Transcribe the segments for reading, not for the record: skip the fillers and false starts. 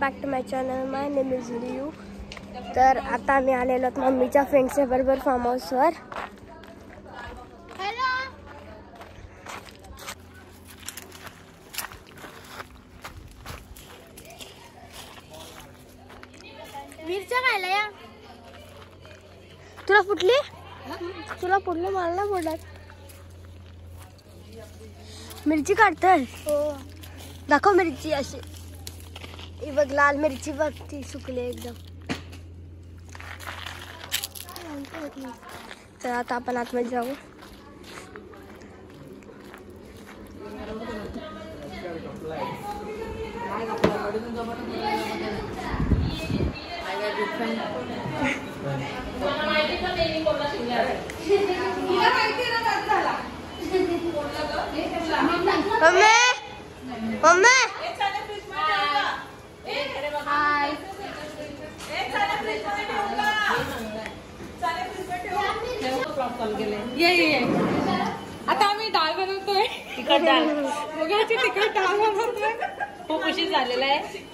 Back to my channel. My name is Liu. तर आता आम्ही आलेलो आहोत मम्मीच्या फ्रेंड्सच्या बरोबर फार्म हाऊसवर. मिरच्या खायला या. तुला फुटली? तुला फुटलं? मला नाही फुटत. मिरची काढतोय? हो. दाखव मिरची. अशी ही बघ, लाल मिरची बघ, ती सुकली एकदम. तर आता आपण आतमध्ये जाऊ. आता आम्ही डाळ बनवतोय. तिखट डाळ, मुगाची तिखट डाळ बनवतोय. खूप उशीर झालेला आहे.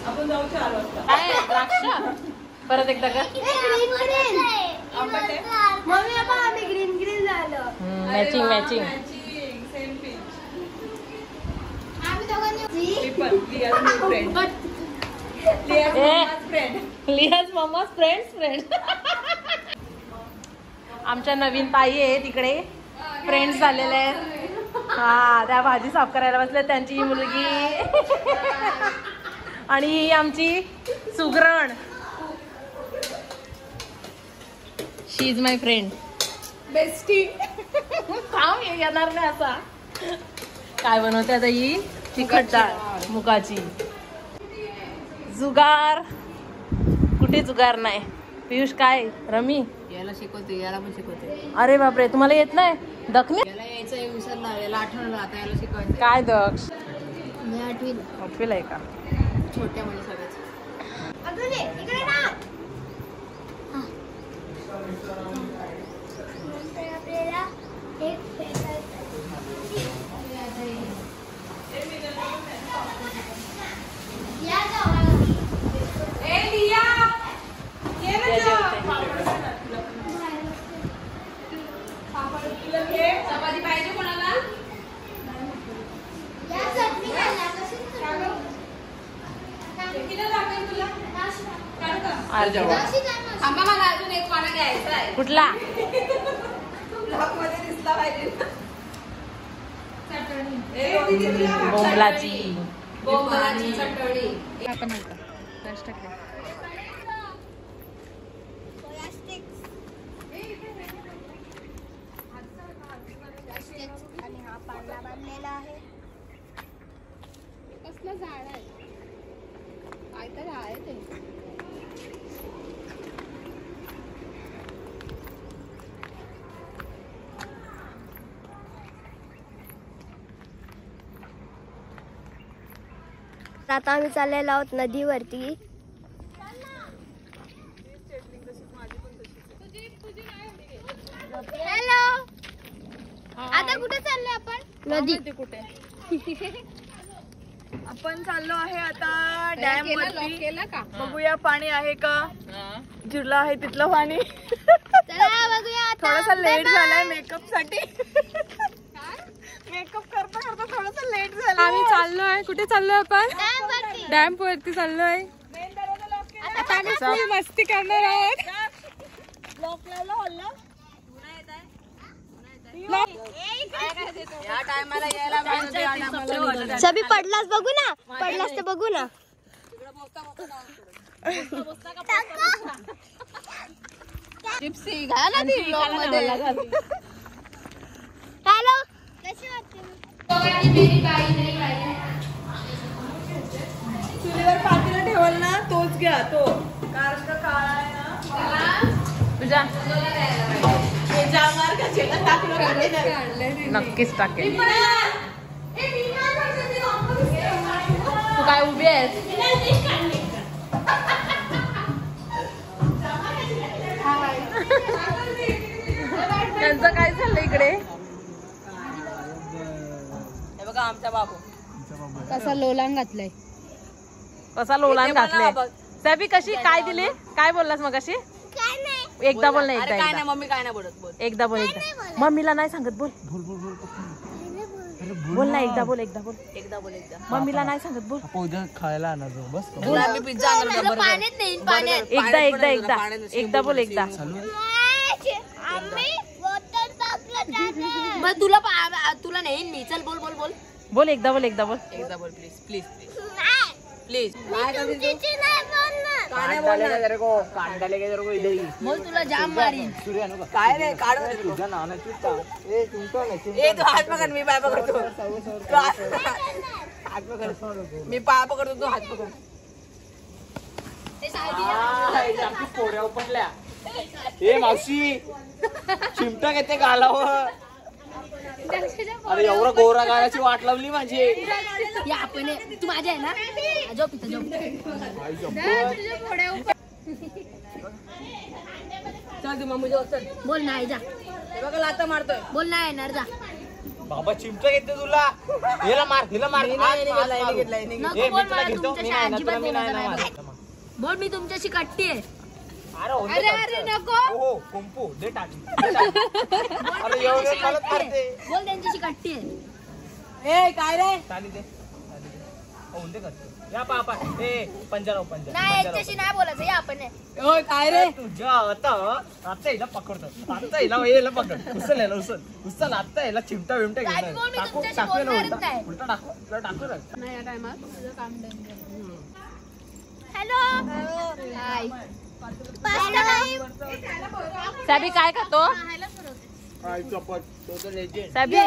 आपण जाऊ 4 वाजता. द्राक्ष परत एकदा का? आम्ही ग्रीन ग्रीन झालं. Matching matching. लिहाज मम्माच फ्रेंड. आमच्या नवीन ताई आहे तिकडे, फ्रेंड्स झालेले आहेत. हा, त्या भाजी साफ करायला बसले. त्यांची ही मुलगी आणि ही आमची सुगरण. शी इज माय फ्रेंड, बेस्टी. काम येणार नाही असा. काय बनवते आता ही? तिखट डाळ मुगाची. जुगार कुठे जुगार नाही. पियुष काय? रमी याला शिकवते, याला पण शिकवते. अरे बापरे, तुम्हाला येत नाही? दक्षिण याला यायचं विसरला, याला आठवलं. आता याला शिकवायचं. काय दक्ष? मी 8वीला आहे का? छोट्या मुली सगळ्याच. चपाती पाहिजे कोणाला? आंबा मला अजून एक पाना घ्यायचा आहे. कुठला? दिसला पाहिजे. बोंबलाची चटणी. आणि हा पांढरा बांधलेला आहे. कसलं झाड आहे? काय तर आहे ते. आता आम्ही चाललेलो आहोत नदीवरती. हॅलो, आता कुठे चाललोय आपण? नदी. कुठे? आपण चाललो आहे आता डॅम वरती. केला का? बघूया पाणी आहे का. जिरलं आहे तिथलं पाणी. चला बघूया. थोडासा लेट झालाय मेकअप साठी. मेकअप करता करता थोडासा लेट झाला. आम्ही चाललोय. कुठे चाललोय आपण? डॅम वरती चाललोय. आता आम्ही फुल मस्ती करणार आहोत. लॉक लावला हॉलला. या टायमाला यायला पाहिजे. सभी पडलास बघू ना. पडलास तर बघू ना. जिप्सी घाला ती ब्लॉग मध्ये. हॅलो, कशी वाटते? चुलीवर पातेलं ठेवल ना तोच घ्या. तो कारण का काळा आहे ना. तुझ्या टाकलं. नक्कीच टाकेल. तू काय उभी आहेस? त्यांचं काय झालं? कसा लोलांग घातलाय. कसा लोलान घातले. सॅबी कशी काय दिली काय बोललास मग कशी एकदा बोल ना एकदा मम्मी काय नाही बोलत. एकदा बोल मम्मीला नाही सांगत बोल बोल ना एकदा बोल मम्मीला नाही सांगत बोल. उद्या खायला आणा बस. मी पिझ्झा एकदा बोल एकदा. तुला नाही मी चल बोल बोल बोल बोल एकदा बोल प्लीज बोल तुला जाम मारीन. काय रे काढ तू हात पकड मी पाय पकडतो. मी पाय पकडतो तू हात पकड. पोऱ्या उपटल्या. ए मावशी चिमटा घेते गालावर. अरे एवढा गोरा गाण्याची वाट लावली माझी. या आपण तू माझ्या आहे ना झोप इथं झोप. चल तू मम्मी जाऊ चल. बोल नाही जा. बघा लाता मारतोय. बोल नाही येणार जा. बाबा चिमटा घेते तुला. हिला मार नको बोल मला तुमच्याशी अजिबात बोलायचं नाही. बोल मी तुमच्याशी कट्टी आहे. अरे नको हो कुंपू दे टाकी. अरे एवढे चालत करते. बोल त्यांच्याशी कट्टी आहे. ए काय रे चाली दे दे करते. या पापा ए पंजाराव नाही यांच्याशी नाही बोलायचं या आपण. ओय काय रे तुझ्या आता हिला पकडतो. आता हिला पकड. उचल आता हिला चिमटा बिमटा काय बोल मी तुमच्याशी बोलणारच नाही. उलटा टाकू नाही या टायमात तुझं काम हॅलो हाय सॅबी काय खातो सॅबी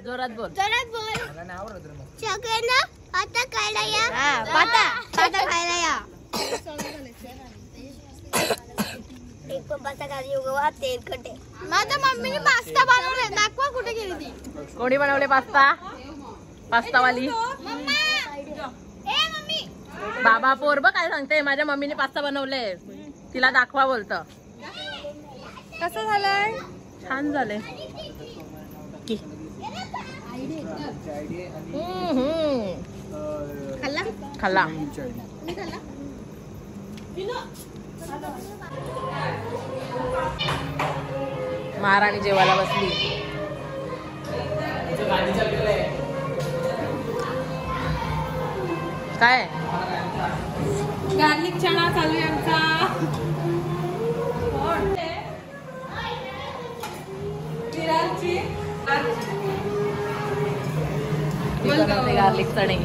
जोरात बोल माझ्या मम्मीने पास्ता बनवले दाखवा कुठे गेली ती. कोणी बनवले पास्तावाली बाबा पोरब काय सांगते माझ्या मम्मीने पास्ता बनवले तिला दाखवा बोलत. कसं झालंय छान झाले. खाल्ला महाराणी जेवायला बसली. काय गार्लिक चणा चालू आहे आमचा. गार्लिक चणे.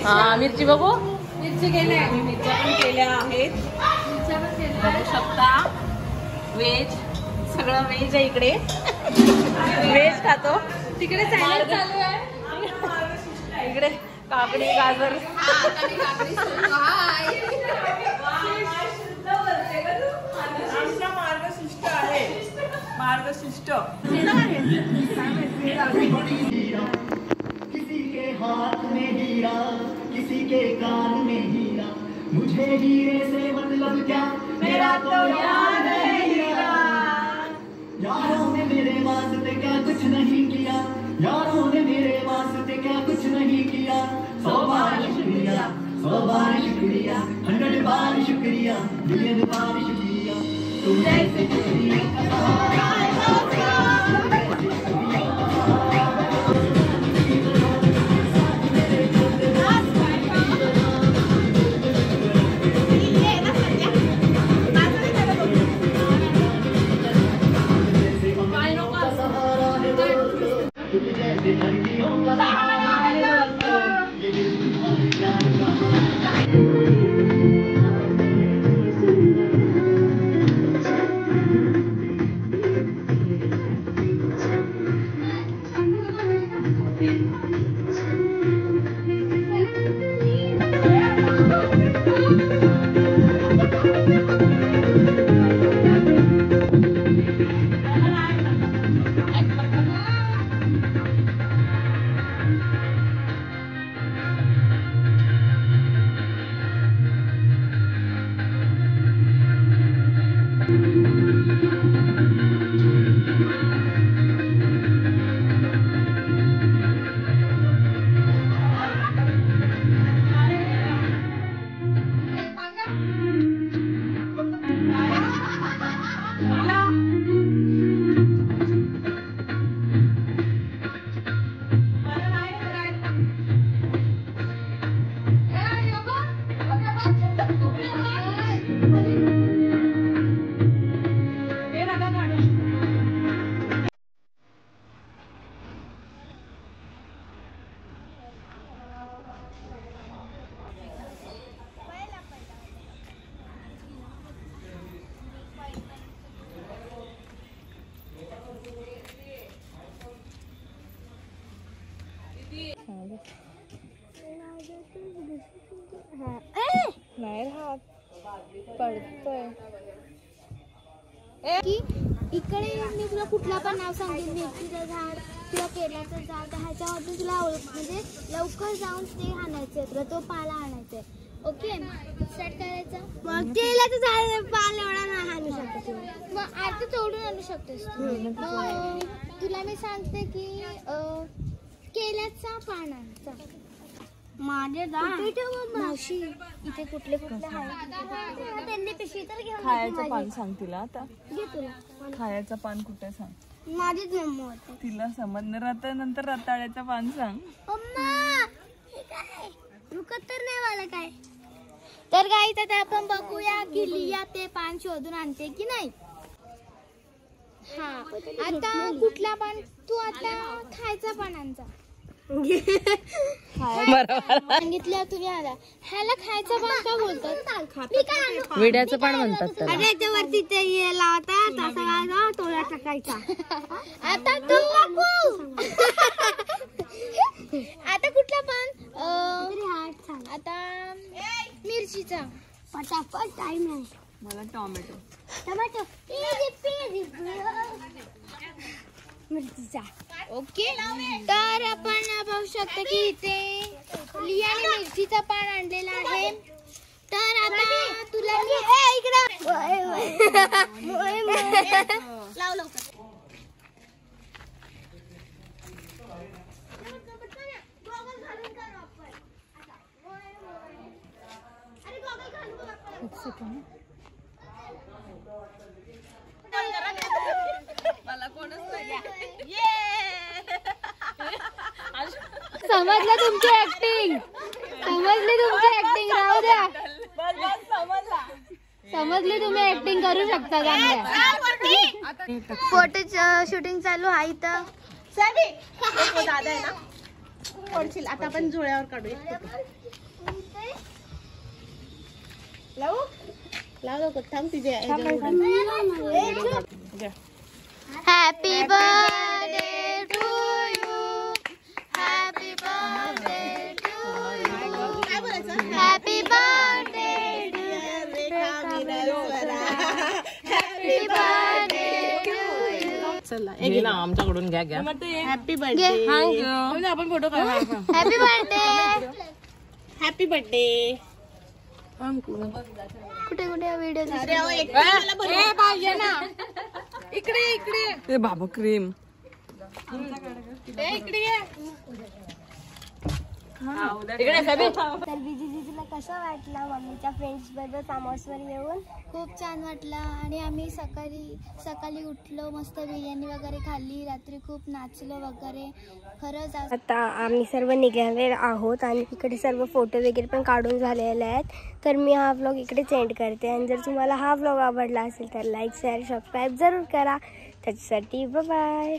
हा मिरची बघू. मिरची केल्या आम्ही मिरच्या पण केल्या आहेत. बघू शकता व्हेज सगळं व्हेज आहे इकडे. व्हेज खातो. तिकडे सॅलड चालू आहे. इकडे काकडी गाजर. मार्गशिष्ट किसी के हाथ में हीरा किसी के कान में हीरा मुझे हीरे से मतलब क्या मेरा तो यार है हीरा. यारों ने मेरे वास्ते क्या कुछ नहीं किया. यारों ने मेरे वास्ते क्या कुछ नहीं किया. 100 बार शुक्रिया 100 बार शुक्रिया 100 बार शुक्रिया मिलियन बार शुक्रिया. तुम जैसे शुक्रिया नाही राहत पडतोय. की इकडे मी तुला कुठला पण नाव सांगेन, मिरचीचं झाड किंवा केळ्याचं झाड, ह्याच्यामधून तुला म्हणजे लवकर जाऊन ते आणायचं, तुला तो पाला आणायचा आहे. ओके स्टार्ट करायचं. मग केळ्याचं झाड पाला एवढा नाही आणू शकतो, मग अर्ध तोडून आणू शकतोस तू. तुला मी सांगते की केळ्याचा पान आणायचा. माझे मावशी इथे कुठले कुठले आहे पिशवी तर घेऊन खायचं पान सांग तिला आता. घे तुला. खायचं पान कुठे सांग माझीच मम्मा होते. तिला समजणार. नंतर रताळ्याचं पान सांग. मम्मा हे काय रुकत तर नाही मला काय. तर काही तर आपण बघूया की लिया ते पान शोधून आणते की नाही. हा आता कुठला पान तू आता खायचा पानांचा सांगितलं तुम्ही. आला ह्याला खायचं पान का बोलतात? विड्याचं पान म्हणतात त्याला. अरे त्याच्यावरती ते ये लावता तसा तोडा टाकायचा. आता तू आता कुठला पान? आता मिरचीचा. पटापट टाइम आहे. मला टोमॅटो. टोमॅटो मिरचीचा. ओके तर आपण बघू शकतो की इथे लियाने मिरचीचा पान आणलेला आहे. तर आता तुला लाव लवकर. समजलं तुमची ऍक्टिंग, समजली तुमची ऍक्टिंग. राहू द्या, समजली तुम्ही ऍक्टिंग करू शकता चांगल्या. फोटो शूटिंग चालू आहे इथं. दादा आहे ना पडशील. आता आपण जुळ्यावर काढूया. लाव लवकर. थांब तिचे. Happy birthday to you. Happy birthday to you. Happy birthday happy birthday to you. घे ना आमच्याकडून घ्या घ्या. Happy birthday. आपण फोटो काढू. Happy birthday. Happy birthday. कुठे कुठे व्हिडिओ पाहिजे ना. इकडे इकडे. ते बाबा क्रीम. इकडे तर विजी तुला कसं वाटलं मम्मीच्या फ्रेंड्स बरोबर फार्म हाऊसवर येऊन? खूप छान वाटलं. आणि आम्ही सकाळी उठलो, मस्त बिर्याणी वगैरे खाल्ली, रात्री खूप नाचलो वगैरे. खरंच आता आम्ही सर्व निघाले आहोत आणि इकडे सर्व फोटो वगैरे पण काढून झालेले आहेत. तर मी हा व्लॉग इकडे सेंड करते. आणि जर तुम्हाला हा व्लॉग आवडला असेल तर लाईक शेअर सबस्क्राईब जरूर करा. त्याच्यासाठी बाय बाय.